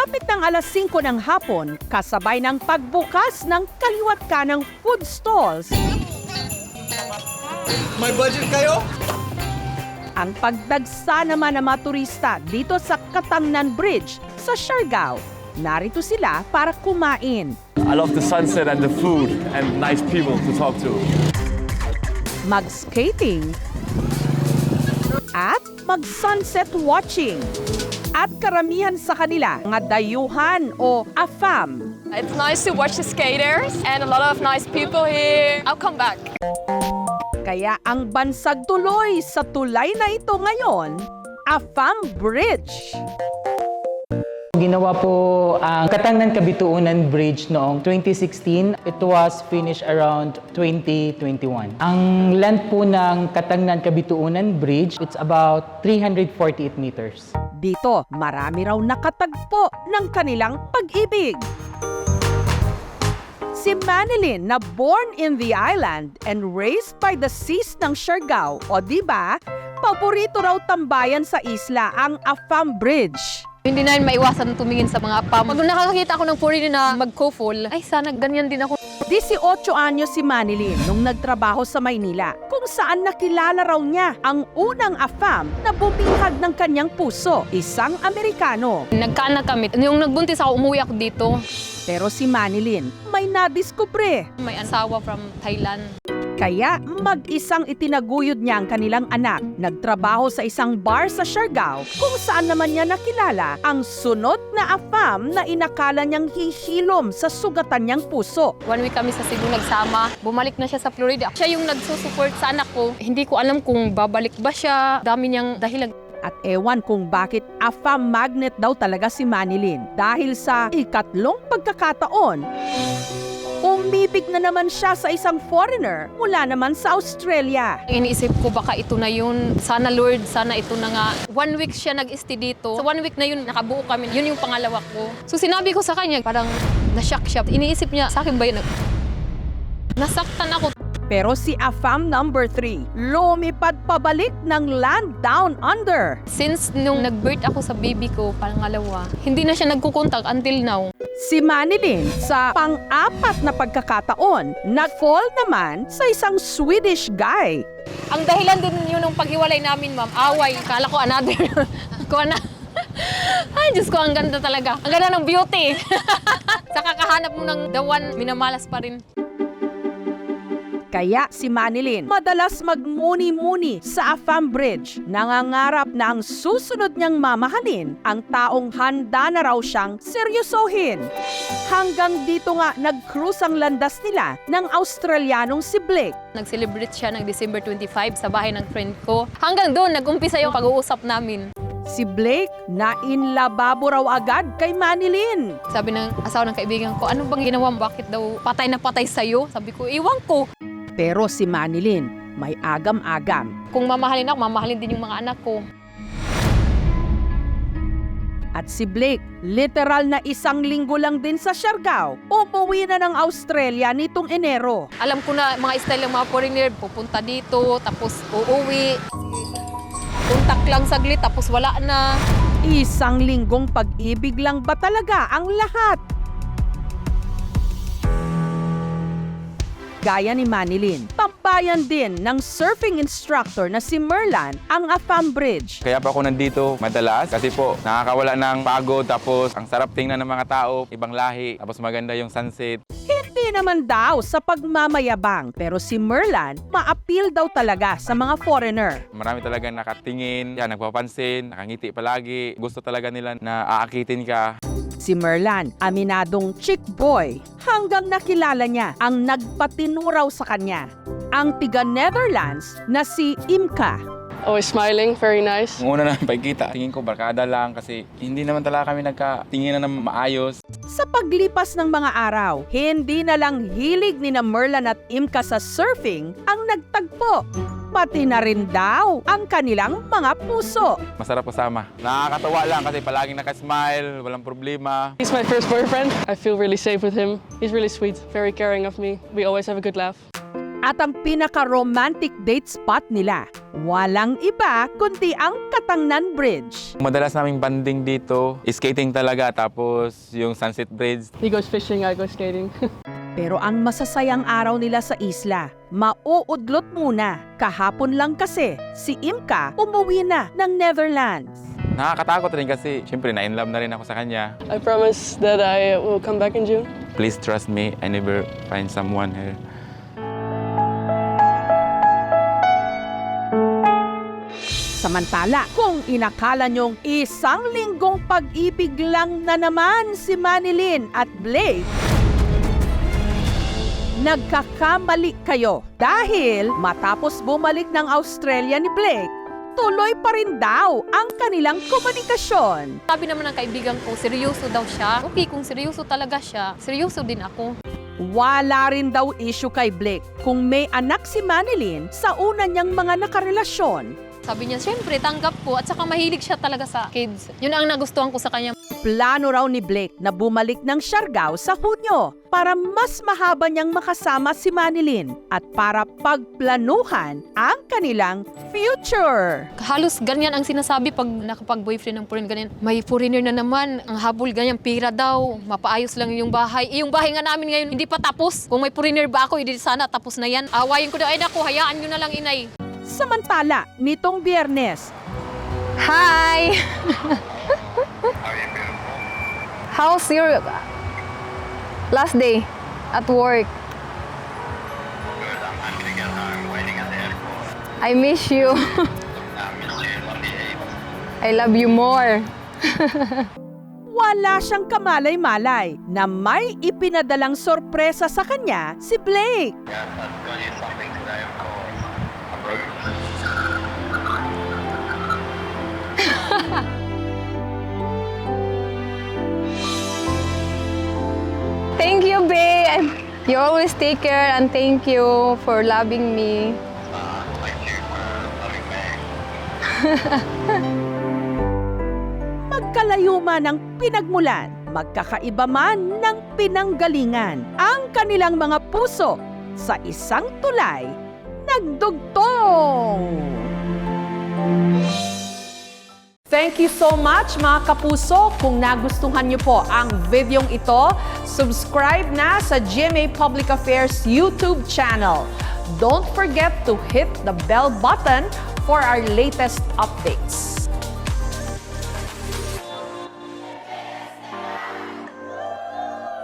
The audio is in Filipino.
Malapit ng alas 5 ng hapon, kasabay ng pagbukas ng kaliwat kanang food stalls, May budget kayo? ang pagdagsa naman ng mga turista dito sa Katangnan Bridge sa Siargao. Narito sila para kumain, I love the sunset and the food and nice people to talk to. mag-skating, at mag-sunset watching. At karamihan sa kanila, mga dayuhan o AFAM. It's nice to watch the skaters and a lot of nice people here. I'll come back. Kaya ang bansag tuloy sa tulay na ito ngayon, AFAM Bridge. Ginawa po ang Katangnan Kabituunan Bridge noong 2016. It was finished around 2021. Ang length po ng Katangnan Kabituunan Bridge, it's about 348 meters. Dito, marami raw nakatagpo ng kanilang pag-ibig. Si Manilyn na born in the island and raised by the seas ng Siargao, o diba, paborito raw tambayan sa isla ang AFAM Bridge. Hindi na maiwasan tumingin sa mga pam. Pag nakakakita ako ng foreigner na mag-co-fall, ay sana ganyan din ako. 18 anyos si Manilyn nung nagtrabaho sa Maynila, kung saan nakilala raw niya ang unang AFAM na bumihag ng kanyang puso, isang Amerikano. Nagkaanak kami. Yung nagbuntis ako, umuwi ako dito. Pero si Manilyn may nadiskubre. May asawa from Thailand. Kaya mag-isang itinaguyod niya ang kanilang anak. Nagtrabaho sa isang bar sa Siargao kung saan naman niya nakilala ang sunod na AFAM na inakala niyang hihilom sa sugatan niyang puso. 1 week kami sa Cebu nagsama. Bumalik na siya sa Florida. Siya yung nagsusupport sa anak ko. Hindi ko alam kung babalik ba siya. Dami niyang dahilan. At ewan kung bakit AFAM magnet daw talaga si Manilyn. Dahil sa ikatlong pagkakataon, umibig na naman siya sa isang foreigner mula naman sa Australia. Iniisip ko baka ito na yun. Sana Lord, sana ito na nga. 1 week siya nag-stay dito. Sa 1 week na yun, nakabuo kami. Yun yung pangalawa ko. So sinabi ko sa kanya, parang na-shock siya. Iniisip niya, sa akin ba yun? Nasaktan ako. Pero si AFAM number 3, lumipad pabalik ng land down under. Since nung nag-birth ako sa baby ko, pangalawa, hindi na siya nagkukontak until now. Si Manilyn, sa pang-apat na pagkakataon, nag-fall naman sa isang Swedish guy. Ang dahilan din yun ng paghiwalay namin, ma'am, away. Kala ko another. Ay, Diyos ko, ang ganda talaga. Ang ganda ng beauty. Sa kakahanap mo ng the one, minamalas pa rin. Kaya si Manilyn madalas magmuni-muni sa AFAM Bridge. Nangangarap na ang susunod niyang mamahalin ang taong handa na raw siyang seryosohin. Hanggang dito nga nag-cruise ang landas nila ng Australianong si Blake. Nag-celebrate siya ng December 25 sa bahay ng friend ko. Hanggang doon, nag-umpisa yung pag-uusap namin. Si Blake na inlababo raw agad kay Manilyn. Sabi ng asawa ng kaibigan ko, ano bang ginawa mo? Bakit daw patay na patay sa'yo? Sabi ko, iwan ko. Pero si Manilyn may agam-agam. Kung mamahalin ako, mamahalin din yung mga anak ko. At si Blake, literal na 1 linggo lang din sa Siargao. Umuwi na ng Australia nitong Enero. Alam ko na mga style ng mga foreigner, pupunta dito, tapos uuwi. Kontak lang saglit, tapos wala na. 1 linggong pag-ibig lang ba talaga ang lahat? Gaya ni Manilyn, tambayan din ng surfing instructor na si Merlan ang AFAM Bridge. Kaya po ako nandito madalas kasi po nakakawala ng pagod, tapos ang sarap tingnan ng mga tao, ibang lahi, tapos maganda yung sunset. Hindi naman daw sa pagmamayabang, pero si Merlan ma-appeal daw talaga sa mga foreigner. Marami talaga nakatingin, yan, nagpapansin, nakangiti palagi. Gusto talaga nila na aakitin ka. Si Merlan, aminadong chick boy, hanggang nakilala niya ang nagpatinuraw sa kanya, ang tiga-Netherlands na si Imka. Always smiling, very nice. Ang una na pagkita, tingin ko barkada lang kasi hindi naman talaga kami nagkatinginan ng maayos. Sa paglipas ng mga araw, hindi na lang hilig ni na Merlan at Imka sa surfing ang nagtagpo. Pati na rin daw ang kanilang mga puso. Masarap kasama. Nakakatawa lang kasi palaging nakasmile, walang problema. He's my first boyfriend. I feel really safe with him. He's really sweet, very caring of me. We always have a good laugh. At ang pinaka-romantic date spot nila, walang iba kundi ang Katangnan Bridge. Madalas naming banding dito, skating talaga, tapos yung Sunset Bridge. He goes fishing, I go skating. Pero ang masasayang araw nila sa isla, mauudlot muna. Kahapon lang kasi, si Imka umuwi na ng Netherlands. Nakakatakot rin kasi, syempre na-inlove na rin ako sa kanya. I promise that I will come back in June. Please trust me, I never find someone here. Samantala, kung inakala nyong isang linggong pag-ibig lang na naman si Manilyn at Blake, nagkakamali kayo dahil matapos bumalik ng Australia ni Blake, tuloy pa rin daw ang kanilang komunikasyon. Sabi naman ng kaibigan ko, seryoso daw siya. Okay, kung seryoso talaga siya, seryoso din ako. Wala rin daw issue kay Blake kung may anak si Manilyn sa una niyang mga nakarelasyon. Sabi niya, syempre, tanggap ko at saka mahilig siya talaga sa kids. Yun ang nagustuhan ko sa kanya. Plano raw ni Blake na bumalik ng Siargao sa Hunyo para mas mahaba niyang makasama si Manilyn at para pagplanuhan ang kanilang future. Halos ganyan ang sinasabi pag nakapag-boyfriend ng foreign, ganyan. May foreigner na naman, ang habol ganyan, pira daw, mapaayos lang yung bahay. Yung bahay nga namin ngayon, hindi pa tapos. Kung may foreigner ba ako, hindi sana tapos na yan. Awayin ko daw, ay naku, hayaan nyo na lang, inay. Samantala, nitong Biyernes, Hi! How's your last day at work? I miss you. I love you more. wala siyang kamalay-malay na may ipinadalang sorpresa sa kanya si Blake. Thank you, babe. You always take care and thank you for loving me. Magkalayo man ang pinagmulan, magkakaiba man ng pinanggalingan, ang kanilang mga puso sa isang tulay nagdugtong. Thank you so much mga kapuso. Kung nagustuhan niyo po ang videong ito, subscribe na sa GMA Public Affairs YouTube channel. Don't forget to hit the bell button for our latest updates.